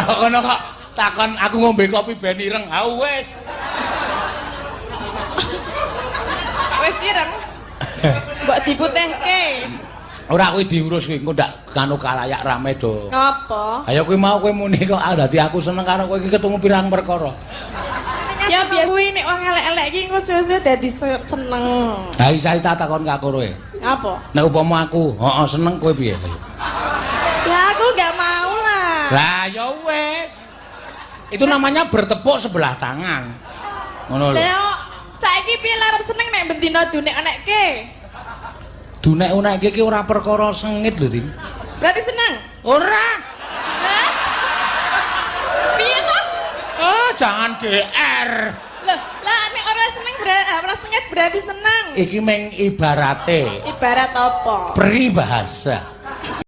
Ngono kok takon aku ngombe kopi ben ireng. Ha wis. Wis ireng. Mbok diputihke. Ora kuwi diurus kuwi, engko ndak kanu kalayak rame do. Ngapa? Ayo kuwi mau kowe muni kok dadi aku seneng karo kowe iki ketemu pirang perkara. Ya biasa kuwi nek wong elek-elek iki engko suwe-suwe dadi seneng. Ha isa tak takon kak kowe. Apa? Nek upama aku, heeh seneng kowe piye? Ya aku gak mau lah. Lah ya wis. Itu namanya bertepuk sebelah tangan. Ngono lho. Lah saiki piye arep seneng nek bendina dunek-anekke? Dunek-unekke iki ora perkara sengit lho, Ring. Berarti seneng? Ora. Hah? Piye to? Oh, jangan GR. Loh, lah nek ora seneng ora sengit berarti seneng. Iki meng ibarate. Ibarat apa? Peribahasa.